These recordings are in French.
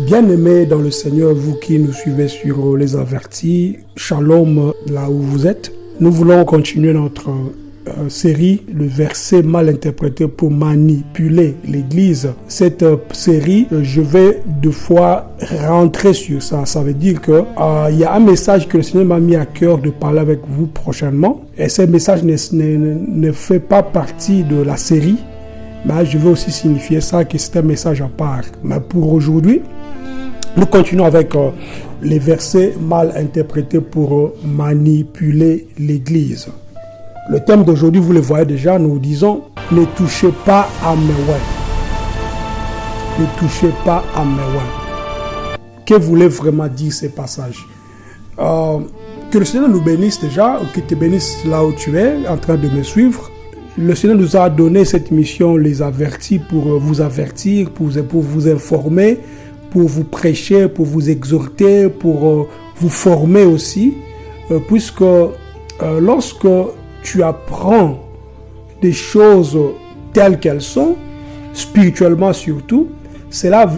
Bien-aimés dans le Seigneur, vous qui nous suivez sur Les Avertis, Shalom là où vous êtes. Nous voulons continuer notre série, le verset mal interprété pour manipuler l'Église. Cette série, je vais deux fois rentrer sur ça. Ça veut dire que il y a un message que le Seigneur m'a mis à cœur de parler avec vous prochainement. Et ce message ne fait pas partie de la série. Mais je veux aussi signifier ça, que c'est un message à part. Mais pour aujourd'hui, nous continuons avec les versets mal interprétés pour manipuler l'Église. Le thème d'aujourd'hui, vous le voyez déjà, nous disons « Ne touchez pas à mes ouins ». Ne touchez pas à mes ouins. Que voulait vraiment dire ces passages? Que le Seigneur nous bénisse déjà, qu'il te bénisse là où tu es, en train de me suivre. Le Seigneur nous a donné cette mission, les avertis, pour vous avertir, pour vous informer, pour vous prêcher, pour vous exhorter, pour vous former aussi, puisque lorsque tu apprends des choses telles qu'elles sont, spirituellement surtout, cela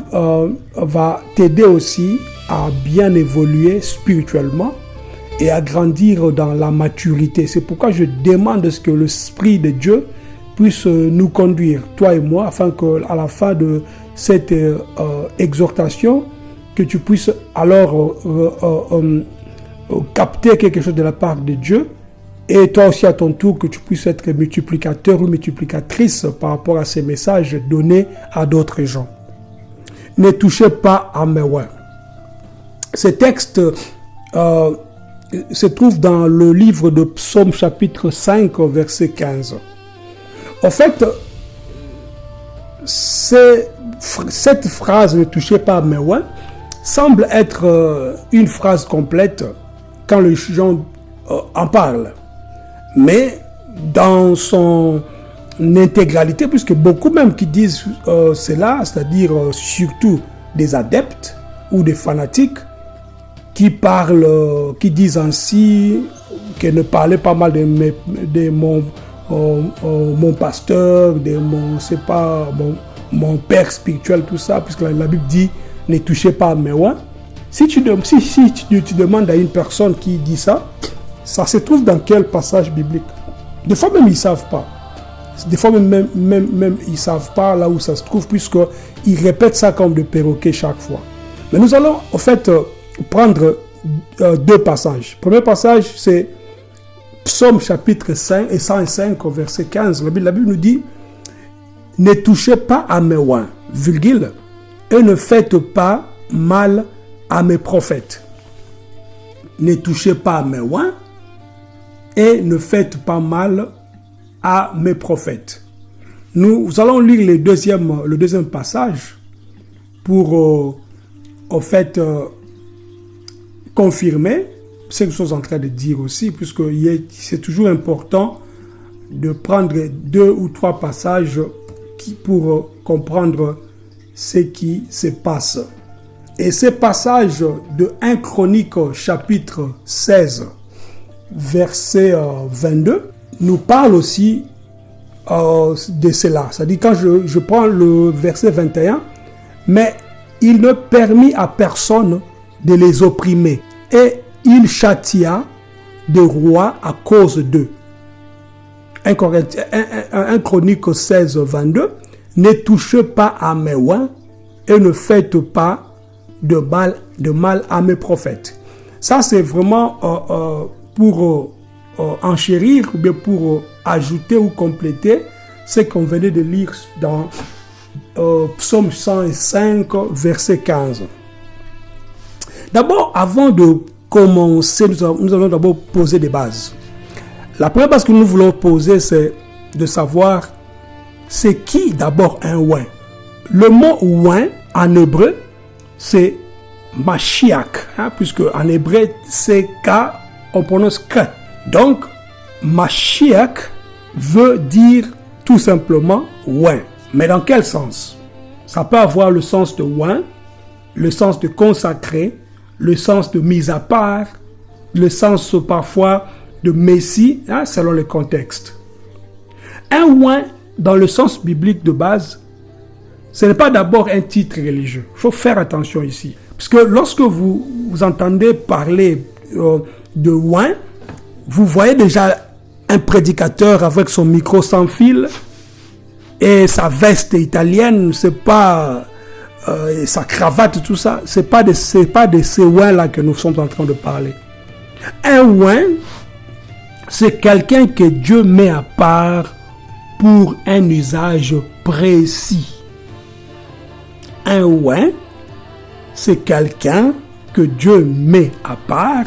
va t'aider aussi à bien évoluer spirituellement et à grandir dans la maturité. C'est pourquoi je demande ce que l'Esprit de Dieu puisse nous conduire, toi et moi, afin qu'à la fin de cette exhortation, que tu puisses alors capter quelque chose de la part de Dieu, et toi aussi à ton tour, que tu puisses être multiplicateur ou multiplicatrice par rapport à ces messages donnés à d'autres gens. Ne touchez pas à mes ouins. Ce texte se trouve dans le livre de Psaume chapitre 5, verset 15. En fait, cette phrase « Ne touchez pas à mes ouins » semble être une phrase complète quand les gens en parlent. Mais dans son intégralité, puisque beaucoup même qui disent cela, c'est-à-dire surtout des adeptes ou des fanatiques, qui parlent, qui disent ainsi, que ne parlez pas mal de mon pasteur, de mon père spirituel, tout ça, puisque la Bible dit ne touchez pas à mes ouins. Si tu demandes à une personne qui dit ça, ça se trouve dans quel passage biblique? Des fois même ils ne savent pas. Des fois même ils ne savent pas là où ça se trouve, puisqu'ils répètent ça comme des perroquets chaque fois. Mais nous allons en fait prendre deux passages. Le premier passage, c'est Psaume chapitre 5 et 105, verset 15. La Bible nous dit « Ne touchez pas à mes ouins, virgule, et ne faites pas mal à mes prophètes. » Ne touchez pas à mes ouins et ne faites pas mal à mes prophètes. Nous allons lire le deuxième passage pour en fait confirmer ce que nous sommes en train de dire aussi, puisque c'est toujours important de prendre 2 ou 3 passages pour comprendre ce qui se passe. Et ces passages de 1 Chronique chapitre 16, verset 22, nous parlent aussi de cela. C'est-à-dire quand je prends le verset 21, mais il ne permit à personne de les opprimer, et il châtia des rois à cause d'eux. 1 Chronique 16, 22, ne touchez pas à mes ouins et ne faites pas de mal à mes prophètes. Ça, c'est vraiment pour enchérir ou bien pour ajouter ou compléter ce qu'on venait de lire dans Psaume 105, verset 15. D'abord, avant de commencer, nous allons d'abord poser des bases. La première base que nous voulons poser, c'est de savoir c'est qui d'abord un ouin. Le mot ouin en hébreu, c'est Mashiach, puisque en hébreu, c'est K, on prononce K. Donc, Mashiach veut dire tout simplement ouin. Mais dans quel sens? Ça peut avoir le sens de ouin, le sens de consacré, le sens de mise à part, le sens parfois de messie, selon le contexte. Un ouin, dans le sens biblique de base, Ce n'est pas d'abord un titre religieux. Il faut faire attention ici. Parce que lorsque vous entendez parler de oint, vous voyez déjà un prédicateur avec son micro sans fil et sa veste italienne, c'est pas sa cravate, tout ça. C'est pas de ces oints-là que nous sommes en train de parler. Un oint, c'est quelqu'un que Dieu met à part pour un usage précis. Un oint, c'est quelqu'un que Dieu met à part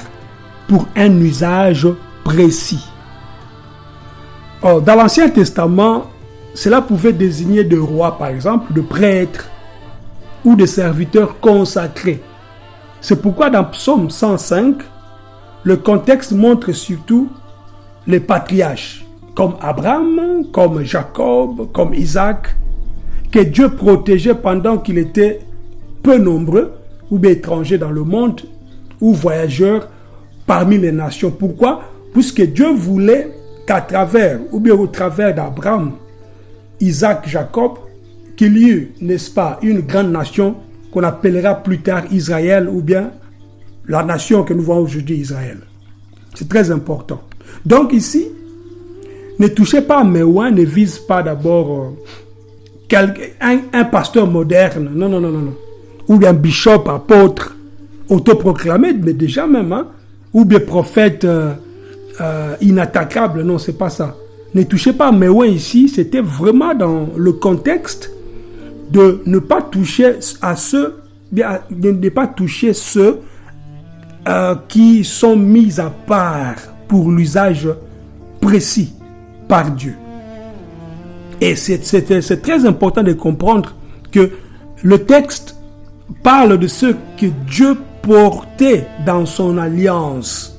pour un usage précis. Or, dans l'Ancien Testament, cela pouvait désigner de rois, par exemple, de prêtres ou de serviteurs consacrés. C'est pourquoi dans Psaume 105, le contexte montre surtout les patriarches, comme Abraham, comme Jacob, comme Isaac, que Dieu protégeait pendant qu'il était peu nombreux, ou bien étrangers dans le monde, ou voyageurs parmi les nations. Pourquoi? Puisque Dieu voulait qu'à travers, ou bien au travers d'Abraham, Isaac, Jacob, qu'il y eut, n'est-ce pas, une grande nation qu'on appellera plus tard Israël, ou bien la nation que nous voyons aujourd'hui, Israël. C'est très important. Donc ici, ne touchez pas à mes oints, ne vise pas d'abord un pasteur moderne, non. Ou bien bishop, apôtre, autoproclamé, mais déjà même, hein, ou bien prophète inattaquable, non, c'est pas ça. Ne touchez pas à mes oints ici, c'était vraiment dans le contexte de ne pas toucher à ceux, de ne pas toucher ceux qui sont mis à part pour l'usage précis par Dieu. Et c'est très important de comprendre que le texte parle de ce que Dieu portait dans son alliance,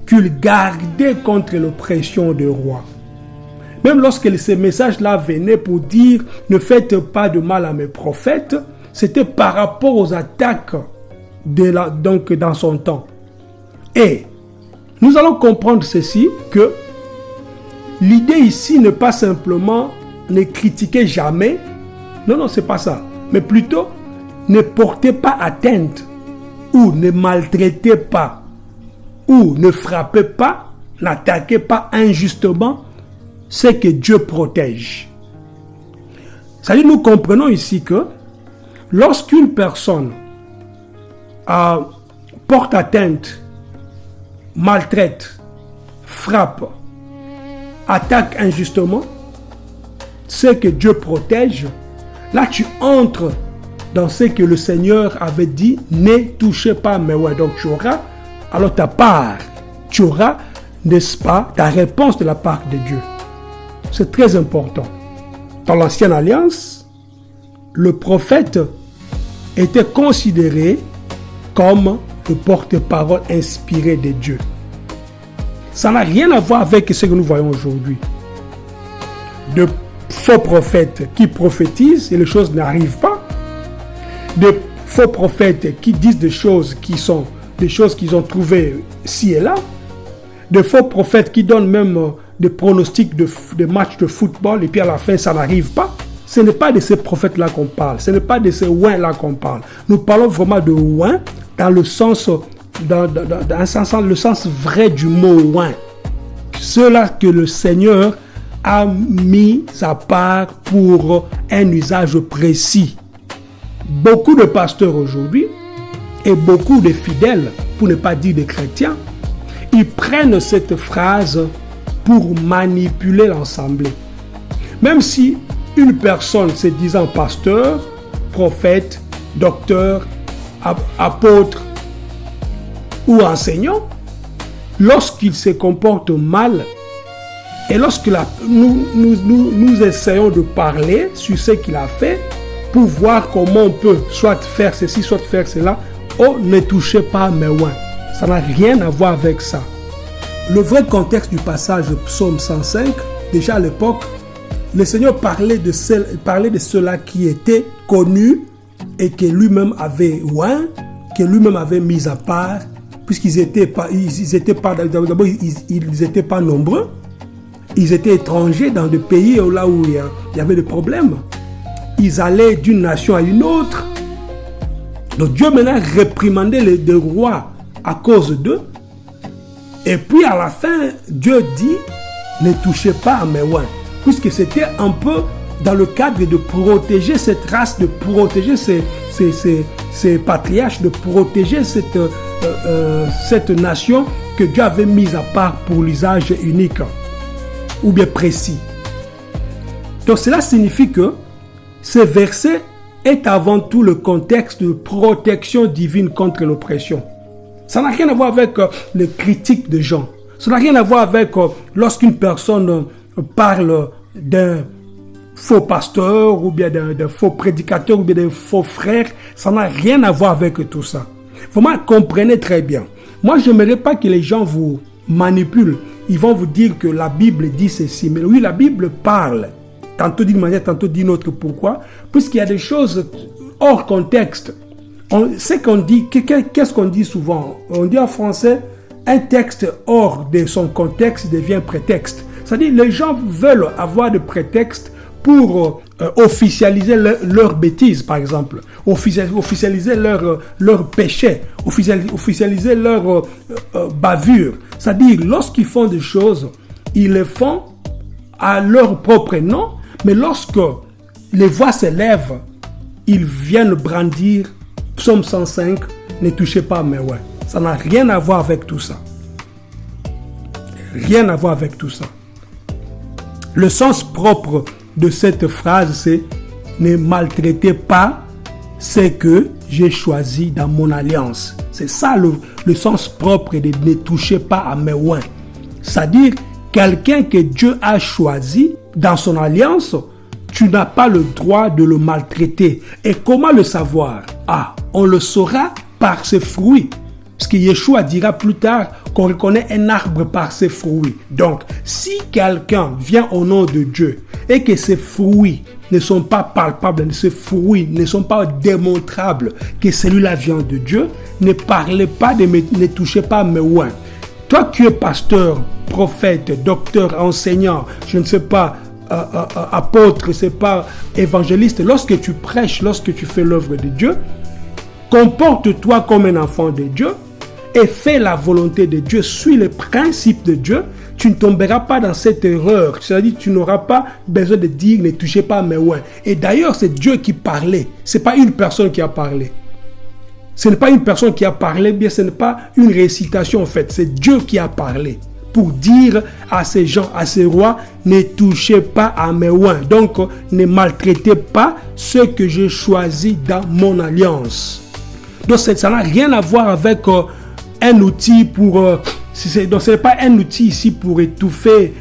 qu'il gardait contre l'oppression des rois. Même lorsque ces messages-là venaient pour dire « Ne faites pas de mal à mes prophètes », c'était par rapport aux attaques donc dans son temps. Et nous allons comprendre ceci, que l'idée ici n'est pas simplement ne critiquer jamais, non, c'est pas ça, mais plutôt ne portez pas atteinte ou ne maltraitez pas ou ne frappez pas, n'attaquez pas injustement ce que Dieu protège. C'est-à-dire, nous comprenons ici que lorsqu'une personne porte atteinte, maltraite, frappe, attaque injustement ce que Dieu protège, là tu entres dans ce que le Seigneur avait dit, ne touchez pas mes oints. Donc tu auras alors ta part, tu auras, n'est-ce pas, ta réponse de la part de Dieu. C'est très important. Dans l'Ancienne Alliance, le prophète était considéré comme le porte-parole inspiré de Dieu. Ça n'a rien à voir avec ce que nous voyons aujourd'hui. De faux prophètes qui prophétisent et les choses n'arrivent pas. De faux prophètes qui disent des choses qui sont des choses qu'ils ont trouvées ci et là. De faux prophètes qui donnent même des pronostics de matchs de football et puis à la fin ça n'arrive pas. Ce n'est pas de ces prophètes-là qu'on parle. Ce n'est pas de ces oints-là qu'on parle. Nous parlons vraiment de oints dans le sens, le sens vrai du mot oint. Ceux-là que le Seigneur a mis à part pour un usage précis. Beaucoup de pasteurs aujourd'hui et beaucoup de fidèles, pour ne pas dire des chrétiens, ils prennent cette phrase pour manipuler l'assemblée. Même si une personne se disant pasteur, prophète, docteur, apôtre ou enseignant, lorsqu'il se comporte mal et lorsque nous essayons de parler sur ce qu'il a fait pour voir comment on peut soit faire ceci, soit faire cela, oh, ne touchez pas à mes oints. Ça n'a rien à voir avec ça. Le vrai contexte du passage de Psaume 105, déjà à l'époque, le Seigneur parlait de ceux-là qui étaient connus et que lui-même avait oint, que lui-même avait mis à part, puisqu'ils n'étaient pas nombreux. Ils étaient étrangers dans des pays là où il y avait des problèmes. ils allaient d'une nation à une autre. Donc Dieu maintenant réprimandait les rois à cause d'eux. Et puis à la fin, Dieu dit, ne touchez pas à mes oins. Puisque c'était un peu dans le cadre de protéger cette race, de protéger ces patriarches, de protéger cette nation que Dieu avait mise à part pour l'usage unique ou bien précis. Donc cela signifie que ce verset est avant tout le contexte de protection divine contre l'oppression. Ça n'a rien à voir avec les critiques de gens. Ça n'a rien à voir avec lorsqu'une personne parle d'un faux pasteur ou bien d'un faux prédicateur ou bien d'un faux frère. Ça n'a rien à voir avec tout ça. Vraiment, comprenez très bien. Moi, je n'aimerais pas que les gens vous manipulent. Ils vont vous dire que la Bible dit ceci. Mais oui, la Bible parle. Tantôt d'une manière, tantôt d'une autre. Pourquoi? Puisqu'il y a des choses hors contexte. Qu'est-ce qu'on dit souvent? On dit en français, un texte hors de son contexte devient prétexte. C'est-à-dire, les gens veulent avoir des prétextes pour officialiser leur bêtise, par exemple. Officialiser leur péché. Officialiser leur bavure. C'est-à-dire, lorsqu'ils font des choses, ils les font à leur propre nom, mais lorsque les voix s'élèvent, ils viennent brandir Psaume 105, ne touchez pas à mes oins. Ça n'a rien à voir avec tout ça. Rien à voir avec tout ça. Le sens propre de cette phrase, c'est ne maltraitez pas ce que j'ai choisi dans mon alliance. C'est ça le sens propre de ne touchez pas à mes oins. C'est-à-dire, quelqu'un que Dieu a choisi dans son alliance, tu n'as pas le droit de le maltraiter. Et comment le savoir? On le saura par ses fruits. Parce que Yeshua dira plus tard qu'on reconnaît un arbre par ses fruits. Donc, si quelqu'un vient au nom de Dieu et que ses fruits ne sont pas palpables, ses fruits ne sont pas démontrables que celui-là vient de Dieu, ne parlez pas, ne touchez pas à mes oins. Toi qui es pasteur, prophète, docteur, enseignant, je ne sais pas, apôtre, c'est pas évangéliste, lorsque tu prêches, lorsque tu fais l'œuvre de Dieu, comporte-toi comme un enfant de Dieu et fais la volonté de Dieu, suis les principes de Dieu. Tu ne tomberas pas dans cette erreur, c'est-à-dire tu n'auras pas besoin de dire ne touchez pas à mes oins. Et d'ailleurs, c'est Dieu qui parlait, ce n'est pas une personne qui a parlé. Ce n'est pas une personne qui a parlé, bien ce n'est pas une récitation en fait, c'est Dieu qui a parlé pour dire à ces gens, à ces rois, ne touchez pas à mes oins. Donc, ne maltraitez pas ceux que j'ai choisis dans mon alliance. Donc, ça n'a rien à voir avec un outil pour... donc, ce n'est pas un outil ici pour étouffer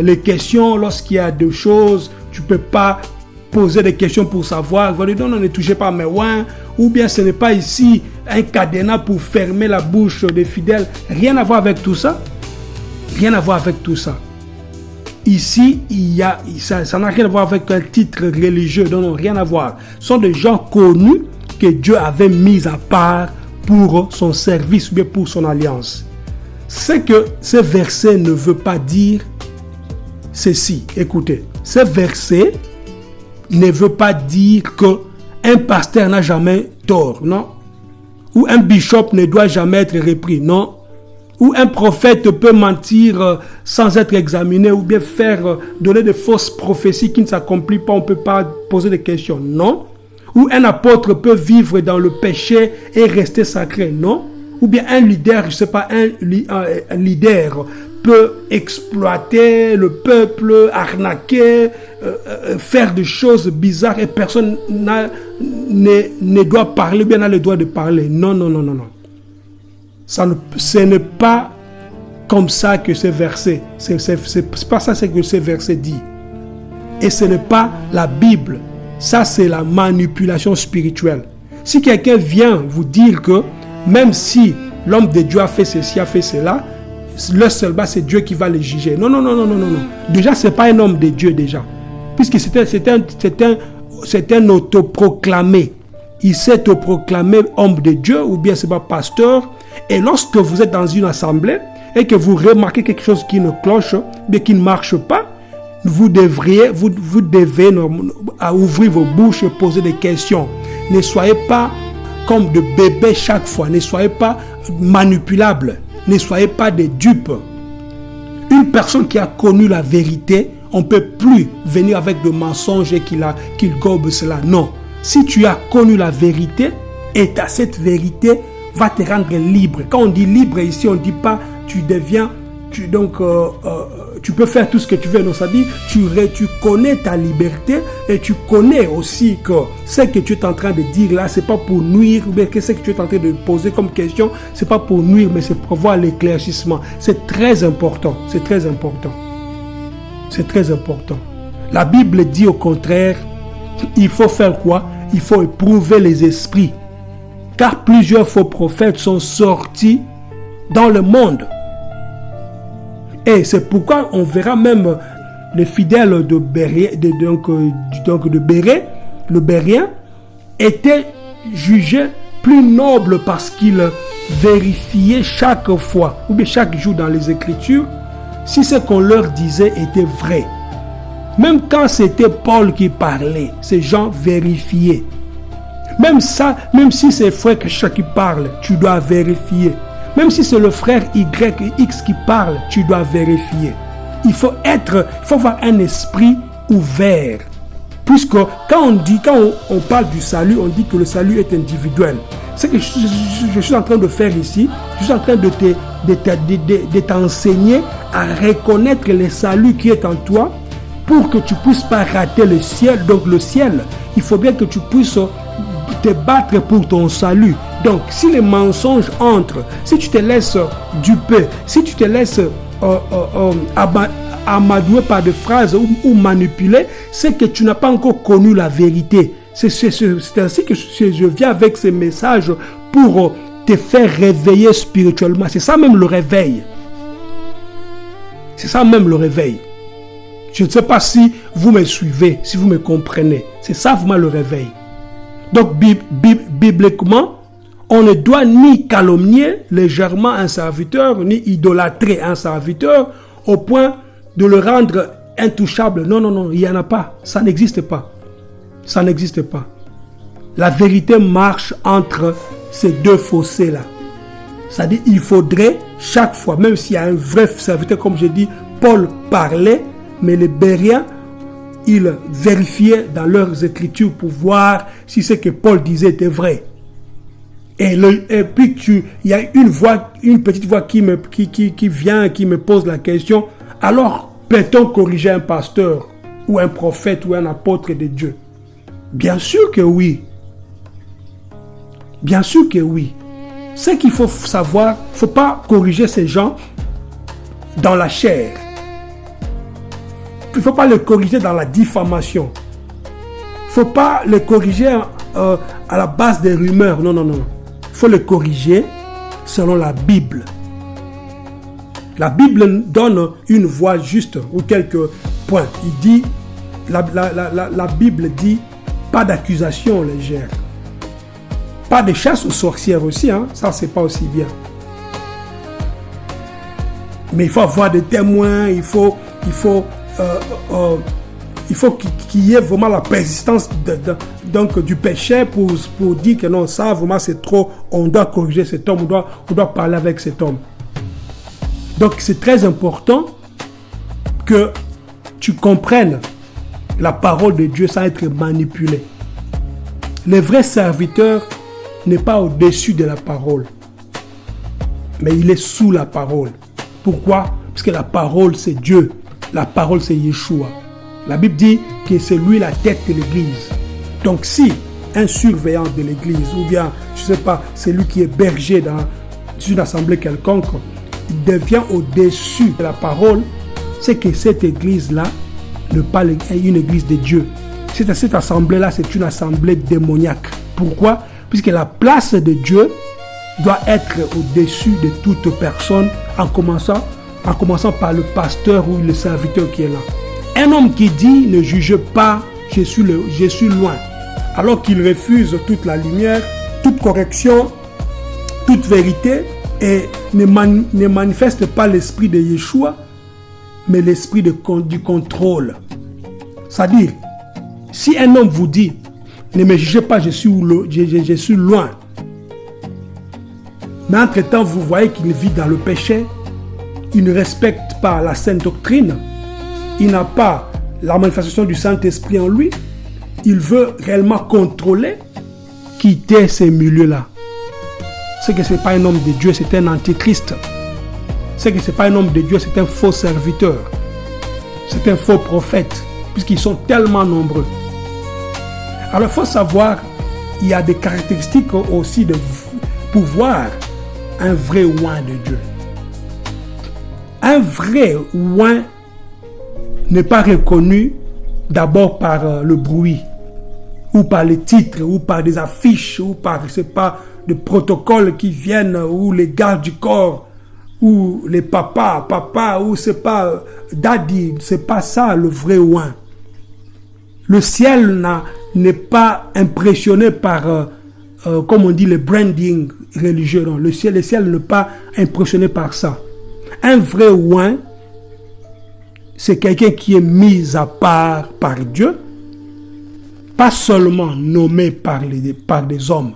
les questions. Lorsqu'il y a des choses, tu ne peux pas poser des questions pour savoir. Vous allez dire, non, ne touchez pas à mes oins. Ou bien ce n'est pas ici un cadenas pour fermer la bouche des fidèles. Rien à voir avec tout ça. Rien à voir avec tout ça. Ici, ça n'a rien à voir avec un titre religieux. Non, rien à voir. Ce sont des gens connus que Dieu avait mis à part pour son service ou bien pour son alliance. C'est que ce verset ne veut pas dire ceci. Écoutez, ce verset ne veut pas dire qu'un pasteur n'a jamais tort, non? Ou un bishop ne doit jamais être repris, non? Ou un prophète peut mentir sans être examiné ou bien donner de fausses prophéties qui ne s'accomplissent pas, on ne peut pas poser des questions, non? Ou un apôtre peut vivre dans le péché et rester sacré, non? Ou bien un leader, je ne sais pas, un leader peut exploiter le peuple, arnaquer, faire des choses bizarres et personne ne doit parler, bien n'a le droit de parler. Non. Ce n'est pas comme ça que ce verset, c'est pas ça que ce verset dit. Et ce n'est pas la Bible. Ça, c'est la manipulation spirituelle. Si quelqu'un vient vous dire que même si l'homme de Dieu a fait ceci, a fait cela, le seul bas, c'est Dieu qui va le juger. Non. Déjà, ce n'est pas un homme de Dieu déjà. Puisque c'est un autoproclamé. Il s'est autoproclamé homme de Dieu ou bien c'est pas pasteur. Et lorsque vous êtes dans une assemblée et que vous remarquez quelque chose qui ne cloche, mais qui ne marche pas, vous devez ouvrir vos bouches et poser des questions. Ne soyez pas comme de bébés chaque fois. Ne soyez pas manipulables. Ne soyez pas des dupes. Une personne qui a connu la vérité, on ne peut plus venir avec de mensonges et qu'il gobe cela. Non. Si tu as connu la vérité, et cette vérité va te rendre libre. Quand on dit libre ici, on ne dit pas tu peux faire tout ce que tu veux. Non, ça dit tu connais ta liberté et tu connais aussi que ce que tu es en train de dire là, c'est pas pour nuire, mais que ce que tu es en train de poser comme question, c'est pas pour nuire, mais c'est pour voir l'éclaircissement. C'est très important. C'est très important. C'est très important. La Bible dit au contraire, il faut faire quoi? Il faut éprouver les esprits. Car plusieurs faux prophètes sont sortis dans le monde. Et c'est pourquoi on verra même les fidèles de Béré, le Bérien, étaient jugés plus nobles parce qu'ils vérifiaient chaque fois, ou bien chaque jour dans les Écritures, si ce qu'on leur disait était vrai. Même quand c'était Paul qui parlait, ces gens vérifiaient. Même si c'est frère qui parle, tu dois vérifier. Même si c'est le frère Y et X qui parle, tu dois vérifier. Il faut avoir un esprit ouvert. Puisque quand on parle du salut, on dit que le salut est individuel. Ce que je suis en train de faire ici, je suis en train de t'enseigner à reconnaître le salut qui est en toi pour que tu ne puisses pas rater le ciel. Donc le ciel, il faut bien que tu puisses te battre pour ton salut. Donc, si les mensonges entrent, si tu te laisses duper, si tu te laisses amadouer par des phrases ou manipuler, c'est que tu n'as pas encore connu la vérité. C'est ainsi que je viens avec ces messages pour te faire réveiller spirituellement. C'est ça même le réveil. C'est ça même le réveil. Je ne sais pas si vous me suivez, si vous me comprenez. C'est ça vraiment le réveil. Donc, bibliquement, on ne doit ni calomnier légèrement un serviteur, ni idolâtrer un serviteur au point de le rendre intouchable. Non, non, non, il n'y en a pas. Ça n'existe pas. Ça n'existe pas. La vérité marche entre ces deux fossés-là. C'est-à-dire il faudrait chaque fois, même s'il y a un vrai serviteur, comme je dis, Paul parlait, mais les Bériens, ils vérifiaient dans leurs écritures pour voir si ce que Paul disait était vrai. Et puis il y a une petite voix qui vient, qui me pose la question. Alors, peut-on corriger un pasteur ou un prophète ou un apôtre de Dieu? Bien sûr que oui. Bien sûr que oui. Ce qu'il faut savoir, il ne faut pas corriger ces gens dans la chair. Il ne faut pas les corriger dans la diffamation. Il ne faut pas les corriger à la base des rumeurs. Non, non, non. Il faut les corriger selon la Bible. La Bible donne une voie juste ou quelques points. Il dit, la Bible dit, pas d'accusation légère. Pas de chasse aux sorcières aussi, hein? Ça c'est pas aussi bien. Mais il faut avoir des témoins, il faut qu'il y ait vraiment la persistance du péché pour dire que non, ça vraiment c'est trop, on doit corriger cet homme, on doit parler avec cet homme. Donc c'est très important que tu comprennes la parole de Dieu sans être manipulé. Le vrai serviteur n'est pas au-dessus de la parole, mais il est sous la parole. Pourquoi? Parce que la parole c'est Dieu, la parole c'est Yeshua. La Bible dit que c'est lui la tête de l'église. Donc si un surveillant de l'église, ou bien, je ne sais pas, c'est lui qui est berger dans une assemblée quelconque, il devient au-dessus de la parole, c'est que cette église-là n'est pas une église de Dieu. Cette assemblée-là, c'est une assemblée démoniaque. Pourquoi? Puisque la place de Dieu doit être au-dessus de toute personne, en commençant par le pasteur ou le serviteur qui est là. Un homme qui dit ne juge pas, je suis loin, alors qu'il refuse toute la lumière, toute correction, toute vérité, et ne manifeste pas l'esprit de Yeshua, mais l'esprit du contrôle. C'est-à-dire, si un homme vous dit, ne me jugez pas, je suis loin. Mais entre-temps, vous voyez qu'il vit dans le péché, il ne respecte pas la sainte doctrine, il n'a pas la manifestation du Saint-Esprit en lui, il veut réellement contrôler, quitter ces milieux-là. C'est que ce n'est pas un homme de Dieu, c'est un antichrist. C'est que ce n'est pas un homme de Dieu, c'est un faux serviteur. C'est un faux prophète, puisqu'ils sont tellement nombreux. Alors il faut savoir, il y a des caractéristiques aussi de pouvoir un vrai oint de Dieu. Un vrai oint n'est pas reconnu d'abord par le bruit, ou par les titres, ou par des affiches, ou par, je sais pas, des protocoles qui viennent, ou les gardes du corps, ou les papas, ou c'est pas daddy, c'est pas ça le vrai oint. Le ciel n'est pas impressionné par, comme on dit, le branding religieux. Non. Le ciel n'est pas impressionné par ça. Un vrai oint, c'est quelqu'un qui est mis à part par Dieu, pas seulement nommé par des hommes.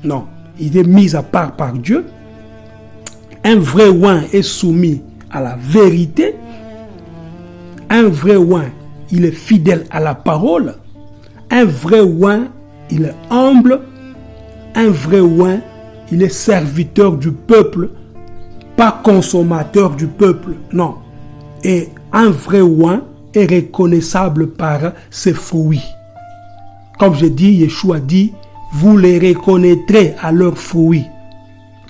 Non, il est mis à part par Dieu. Un vrai oint est soumis à la vérité. Un vrai oint, il est fidèle à la parole. Un vrai oint, il est humble. Un vrai oint, il est serviteur du peuple, pas consommateur du peuple. Non. Et un vrai oint est reconnaissable par ses fruits. Comme je dis, Yeshua dit, vous les reconnaîtrez à leurs fruits.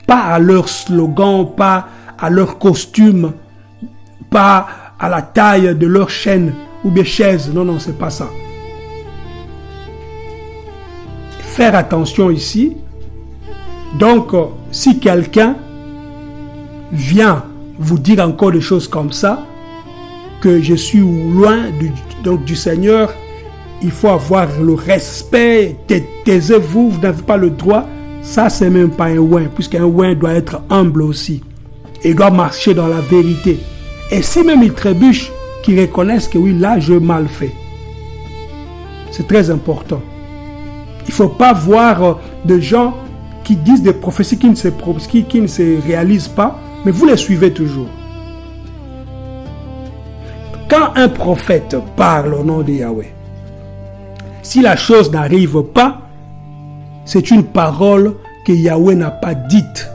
Pas à leur slogan, pas à leur costume, pas à la taille de leur chaîne ou bien chaise. Non, non, c'est pas ça. Faire attention ici. Donc, si quelqu'un vient vous dire encore des choses comme ça, que je suis loin du Seigneur, il faut avoir le respect, taisez-vous, vous n'avez pas le droit. Ça, c'est même pas un oint, puisqu'un oint doit être humble aussi. Il doit marcher dans la vérité. Et si même il trébuche, qu'il reconnaisse que oui, là, j'ai mal fait. C'est très important. Il ne faut pas voir de gens qui disent des prophéties qui ne se réalisent pas, mais vous les suivez toujours. Quand un prophète parle au nom de Yahweh, si la chose n'arrive pas, c'est une parole que Yahweh n'a pas dite.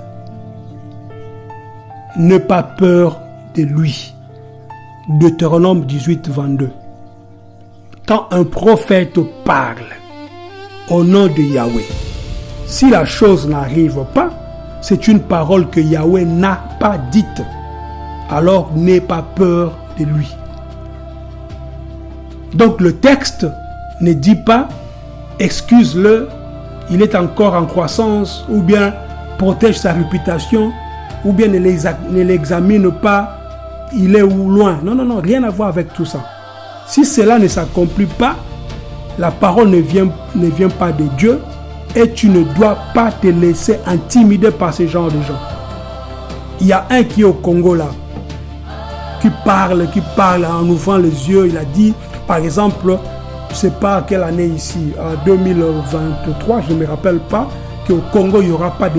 Ne pas peur de lui. Deutéronome 18, 22. Quand un prophète parle au nom de Yahweh, si la chose n'arrive pas, c'est une parole que Yahweh n'a pas dite. Alors n'aie pas peur de lui. Donc le texte ne dit pas excuse-le, il est encore en croissance, ou bien protège sa réputation, ou bien ne l'examine pas, il est ou loin. Non, non, non, rien à voir avec tout ça. Si cela ne s'accomplit pas, la parole ne vient pas de Dieu, et tu ne dois pas te laisser intimider par ce genre de gens. Il y a un qui est au Congo là, qui parle en ouvrant les yeux. Il a dit, par exemple, je ne sais pas quelle année ici, en 2023, je ne me rappelle pas, qu'au Congo, il n'y aura pas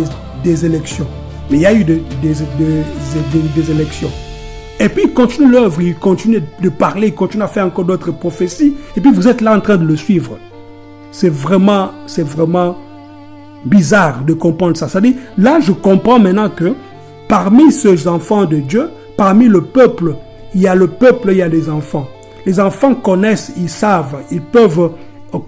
des élections. Mais il y a eu des élections. Et puis, il continue l'œuvre, il continue de parler, il continue à faire encore d'autres prophéties. Et puis, vous êtes là en train de le suivre. C'est vraiment bizarre de comprendre ça. C'est-à-dire, là, je comprends maintenant que parmi ces enfants de Dieu, parmi le peuple, il y a les enfants. Les enfants connaissent, ils savent, ils peuvent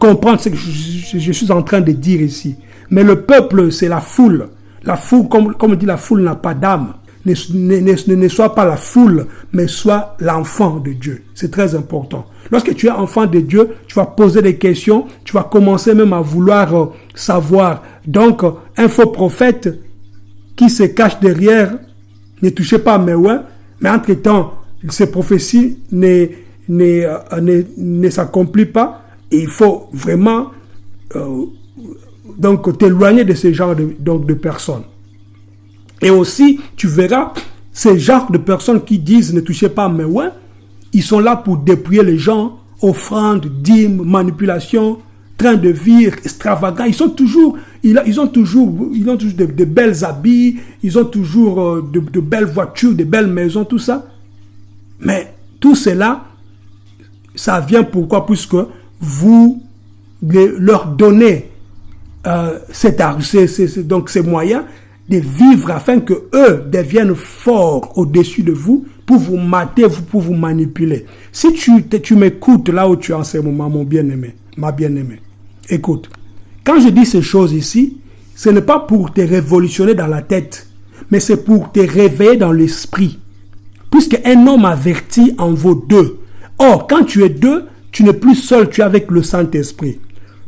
comprendre ce que je suis en train de dire ici. Mais le peuple, c'est la foule. La foule, comme dit, la foule n'a pas d'âme. Ne sois pas la foule, mais sois l'enfant de Dieu. C'est très important. Lorsque tu es enfant de Dieu, tu vas poser des questions, tu vas commencer même à vouloir savoir. Donc, un faux prophète qui se cache derrière, ne touchez pas à mes oins, mais entre-temps, ces prophéties ne s'accomplit pas, et il faut vraiment donc t'éloigner de ce genre de personnes. Et aussi, tu verras, ces genres de personnes qui disent ne touchez pas à mes oins, ils sont là pour dépouiller les gens offrandes, dîmes, manipulation, train de vie extravagant. Ils ont toujours de belles habits, ils ont toujours de belles voitures, de belles maisons, tout ça. Mais tout cela, ça vient pourquoi? Puisque vous leur donnez donc ces moyens de vivre afin que eux deviennent forts au-dessus de vous pour vous mater, pour vous manipuler. Si tu m'écoutes là où tu es en ce moment, mon bien-aimé, ma bien-aimée, écoute, quand je dis ces choses ici, ce n'est pas pour te révolutionner dans la tête, mais c'est pour te réveiller dans l'esprit. Puisque un homme averti en vaut deux. Or, quand tu es deux, tu n'es plus seul, tu es avec le Saint-Esprit.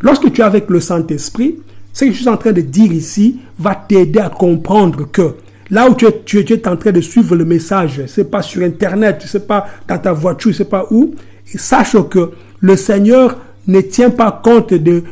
Lorsque tu es avec le Saint-Esprit, ce que je suis en train de dire ici va t'aider à comprendre que là où tu es en train de suivre le message, c'est pas sur Internet, c'est pas dans ta voiture, c'est pas où, sache que le Seigneur ne tient pas compte de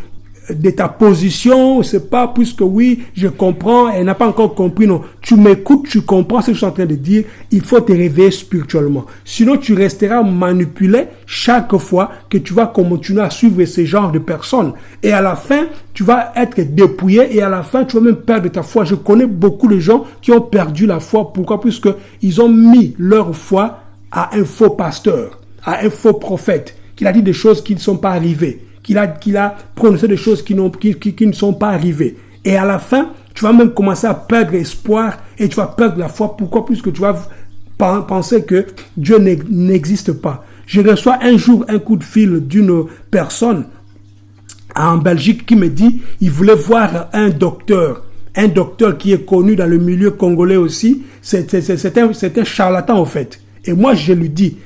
ta position, c'est pas puisque oui, je comprends, elle n'a pas encore compris, non. Tu m'écoutes, tu comprends ce que je suis en train de dire, il faut te réveiller spirituellement. Sinon, tu resteras manipulé chaque fois que tu vas continuer à suivre ce genre de personnes. Et à la fin, tu vas être dépouillé et à la fin, tu vas même perdre ta foi. Je connais beaucoup de gens qui ont perdu la foi. Pourquoi? Puisque ils ont mis leur foi à un faux pasteur, à un faux prophète, qui a dit des choses qui ne sont pas arrivées. Qu'il a prononcé des choses qui ne sont pas arrivées. Et à la fin, tu vas même commencer à perdre espoir et tu vas perdre la foi. Pourquoi? Puisque tu vas penser que Dieu n'existe pas. Je reçois un jour un coup de fil d'une personne en Belgique qui me dit il voulait voir un docteur qui est connu dans le milieu congolais aussi. C'est un charlatan en fait. Et moi, je lui dis,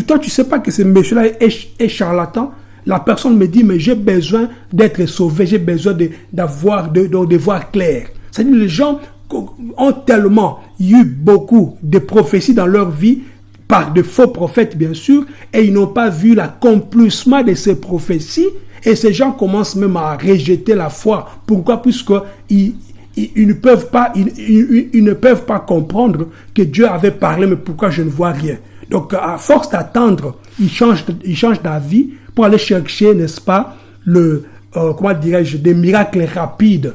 toi, tu sais pas que ce monsieur-là est charlatan? La personne me dit, mais j'ai besoin d'être sauvé, j'ai besoin de voir clair. C'est-à-dire les gens ont tellement eu beaucoup de prophéties dans leur vie, par de faux prophètes bien sûr, et ils n'ont pas vu l'accomplissement de ces prophéties, et ces gens commencent même à rejeter la foi. Pourquoi? Puisqu'ils ne peuvent pas comprendre que Dieu avait parlé, mais pourquoi je ne vois rien? Donc à force d'attendre, ils changent d'avis, pour aller chercher, n'est-ce pas, des miracles rapides.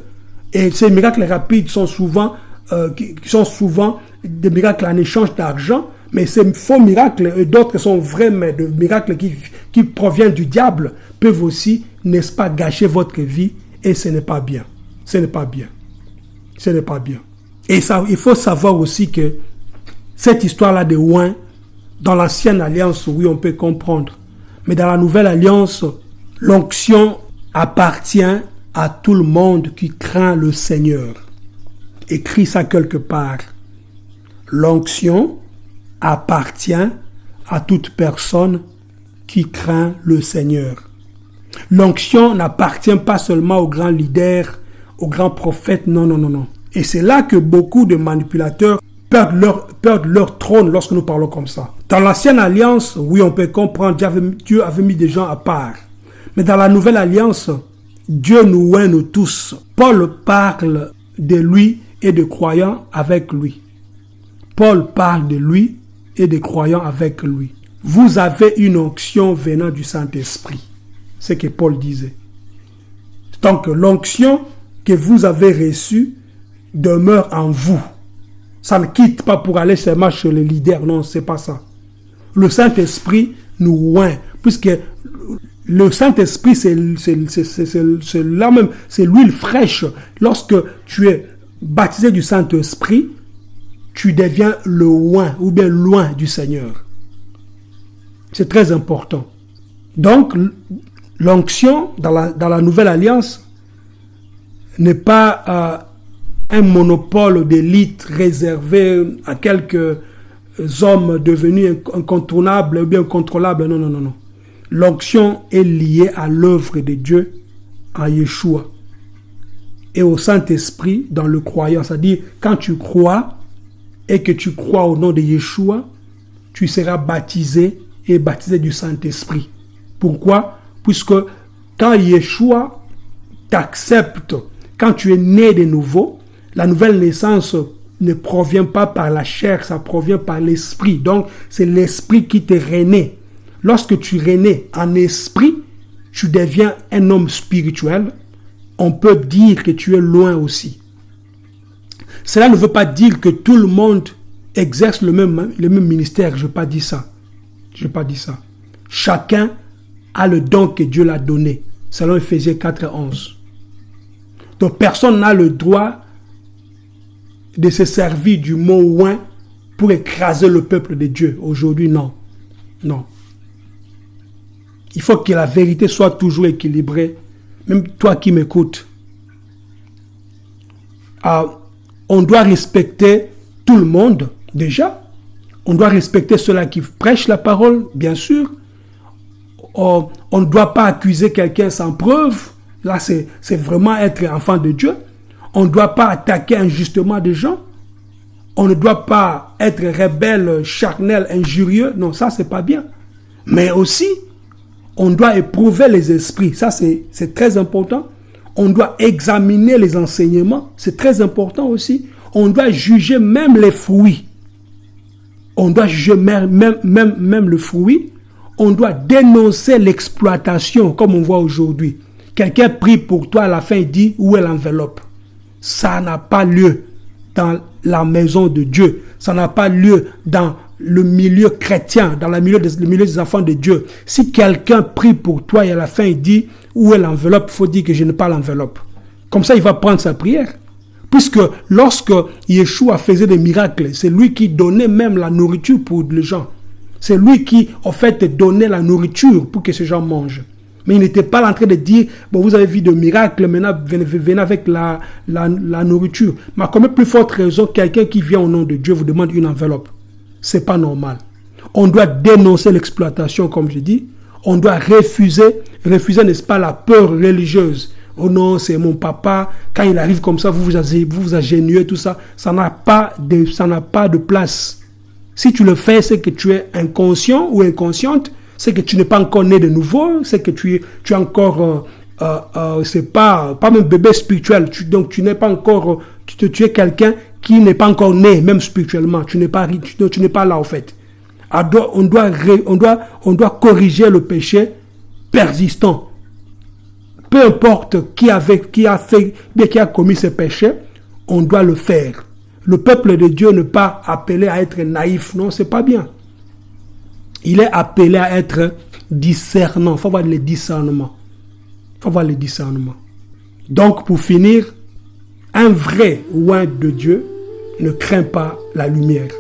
Et ces miracles rapides sont souvent des miracles en échange d'argent, mais ces faux miracles, et d'autres sont vrais, mais des miracles qui proviennent du diable, peuvent aussi, n'est-ce pas, gâcher votre vie, et ce n'est pas bien. Ce n'est pas bien. Ce n'est pas bien. Et ça, il faut savoir aussi que cette histoire-là de oint, dans l'ancienne alliance, oui, on peut comprendre. Mais dans la nouvelle alliance, l'onction appartient à tout le monde qui craint le Seigneur. Écris ça quelque part. L'onction appartient à toute personne qui craint le Seigneur. L'onction n'appartient pas seulement aux grands leaders, aux grands prophètes, non. Et c'est là que beaucoup de manipulateurs perdent leur trône lorsque nous parlons comme ça. Dans l'ancienne alliance, oui, on peut comprendre, Dieu avait mis des gens à part. Mais dans la nouvelle alliance, Dieu nous oint nous tous. Paul parle de lui et des croyants avec lui. Paul parle de lui et des croyants avec lui. Vous avez une onction venant du Saint-Esprit. C'est ce que Paul disait. Donc l'onction que vous avez reçue demeure en vous. Ça ne quitte pas pour aller seulement chez les leaders. Non, c'est pas ça. Le Saint-Esprit nous oint. Puisque le Saint-Esprit, c'est là même, c'est l'huile fraîche. Lorsque tu es baptisé du Saint-Esprit, tu deviens le oint ou bien loin du Seigneur. C'est très important. Donc, l'onction dans la nouvelle alliance n'est pas un monopole d'élite réservé à quelques hommes devenus incontournables ou bien incontrôlables. Non. L'onction est liée à l'œuvre de Dieu en Yeshua et au Saint-Esprit dans le croyant. C'est-à-dire, quand tu crois et que tu crois au nom de Yeshua, tu seras baptisé et baptisé du Saint-Esprit. Pourquoi? Puisque quand Yeshua t'accepte, quand tu es né de nouveau, la nouvelle naissance ne provient pas par la chair, ça provient par l'esprit. Donc, c'est l'esprit qui te renaît. lorsque tu renais en esprit, tu deviens un homme spirituel. On peut dire que tu es loin aussi. Cela ne veut pas dire que tout le monde exerce le même ministère. Je n'ai pas dit ça. Je n'ai pas dit ça. Chacun a le don que Dieu l'a donné, selon Ephésiens 4:11. Donc personne n'a le droit de se servir du mot oint pour écraser le peuple de Dieu. Aujourd'hui, non. Non. Il faut que la vérité soit toujours équilibrée. Même toi qui m'écoutes. On doit respecter tout le monde, déjà. On doit respecter ceux-là qui prêchent la parole, bien sûr. On ne doit pas accuser quelqu'un sans preuve. Là, c'est vraiment être enfant de Dieu. On ne doit pas attaquer injustement des gens. On ne doit pas être rebelle, charnel, injurieux. Non, ça, c'est pas bien. Mais aussi, on doit éprouver les esprits. Ça, c'est très important. On doit examiner les enseignements. C'est très important aussi. On doit juger même les fruits. On doit juger même le fruit. On doit dénoncer l'exploitation, comme on voit aujourd'hui. Quelqu'un prie pour toi, à la fin, il dit, où est l'enveloppe? Ça n'a pas lieu dans la maison de Dieu. Ça n'a pas lieu dans le milieu chrétien, dans le milieu des enfants de Dieu. Si quelqu'un prie pour toi et à la fin il dit où est l'enveloppe, il faut dire que je n'ai pas l'enveloppe. Comme ça, il va prendre sa prière. Puisque lorsque Yeshua faisait des miracles, c'est lui qui donnait même la nourriture pour les gens. C'est lui qui, en fait, donnait la nourriture pour que ces gens mangent. Mais il n'était pas en train de dire, bon, vous avez vu de miracles, maintenant venez avec la nourriture. Mais à combien plus forte raison, quelqu'un qui vient au nom de Dieu vous demande une enveloppe? C'est pas normal. On doit dénoncer l'exploitation, comme je dis. On doit refuser, n'est-ce pas, la peur religieuse. Oh non, c'est mon papa. Quand il arrive comme ça, vous vous agénuez, tout ça. Ça n'a pas de place. Si tu le fais, c'est que tu es inconscient ou inconsciente. C'est que tu n'es pas encore né de nouveau. C'est que tu es encore, c'est pas même bébé spirituel. Donc tu n'es pas encore, tu es quelqu'un qui n'est pas encore né, même spirituellement. Tu n'es pas là, en fait. On doit corriger le péché persistant. Peu importe qui a commis ce péché, on doit le faire. Le peuple de Dieu n'est pas appelé à être naïf. Non, c'est pas bien. Il est appelé à être discernant. Il faut avoir le discernement. Donc, pour finir, un vrai oint de Dieu ne craint pas la lumière.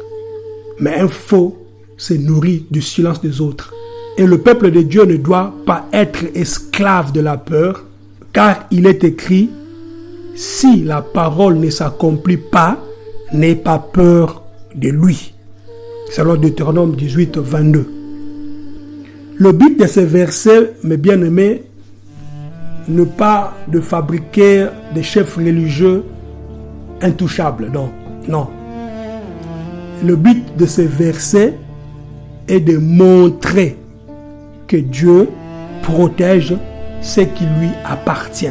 Mais un faux se nourrit du silence des autres. Et le peuple de Dieu ne doit pas être esclave de la peur, car il est écrit, si la parole ne s'accomplit pas, n'aie pas peur de lui. Selon Deutéronome 18, 22. Le but de ces versets, mes bien-aimés, n'est pas de fabriquer des chefs religieux intouchables. Non. Le but de ces versets est de montrer que Dieu protège ce qui lui appartient.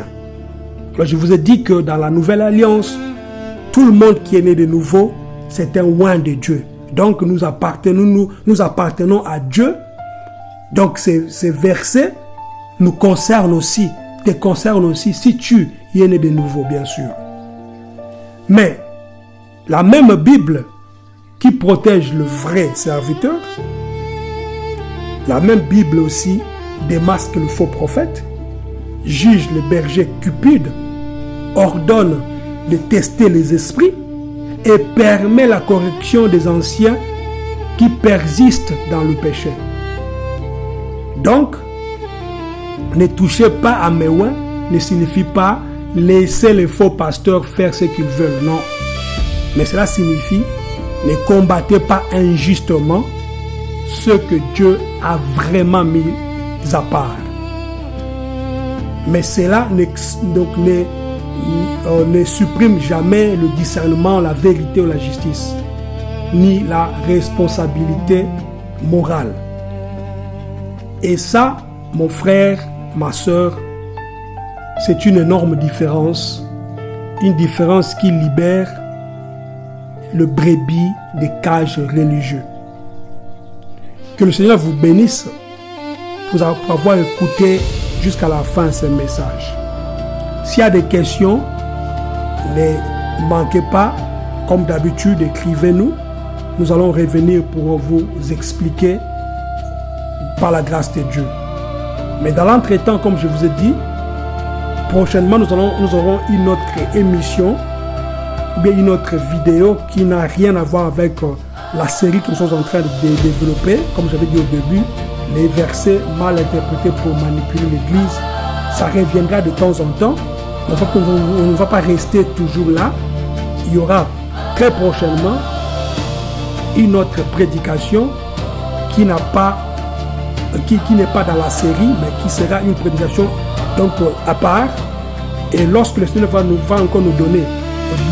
Alors, je vous ai dit que dans la Nouvelle Alliance, tout le monde qui est né de nouveau, c'est un oint de Dieu. Donc nous appartenons à Dieu. Donc ces versets nous concernent aussi, te concernent aussi si tu es né de nouveau, bien sûr. Mais la même Bible qui protège le vrai serviteur, la même Bible aussi démasque le faux prophète, juge le berger cupide, ordonne de tester les esprits et permet la correction des anciens qui persistent dans le péché. Donc, ne touchez pas à mes oins ne signifie pas laisser les faux pasteurs faire ce qu'ils veulent, non. Mais cela signifie ne combattez pas injustement ceux que Dieu a vraiment mis à part. Mais cela ne supprime jamais le discernement, la vérité ou la justice, ni la responsabilité morale. Et ça, mon frère, ma soeur, c'est une énorme différence, une différence qui libère le brebis des cages religieux. Que le Seigneur vous bénisse pour avoir écouté jusqu'à la fin ce message. S'il y a des questions, ne manquez pas, comme d'habitude, écrivez-nous. Nous allons revenir pour vous expliquer par la grâce de Dieu. Mais dans l'entretemps, comme je vous ai dit, prochainement, nous aurons une autre émission, ou bien une autre vidéo qui n'a rien à voir avec la série que nous sommes en train de développer. Comme j'avais dit au début, les versets mal interprétés pour manipuler l'Église, ça reviendra de temps en temps. On ne va pas rester toujours là. Il y aura très prochainement une autre prédication qui n'est pas dans la série, mais qui sera une prédication donc à part. Et lorsque le Seigneur va encore nous donner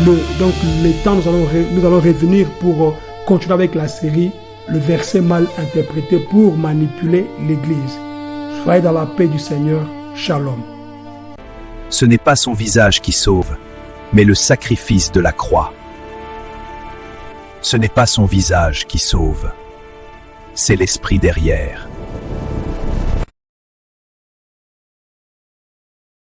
le temps, nous allons revenir pour continuer avec la série, le verset mal interprété pour manipuler l'Église. Soyez dans la paix du Seigneur. Shalom. Ce n'est pas son visage qui sauve, mais le sacrifice de la croix. Ce n'est pas son visage qui sauve, c'est l'esprit derrière.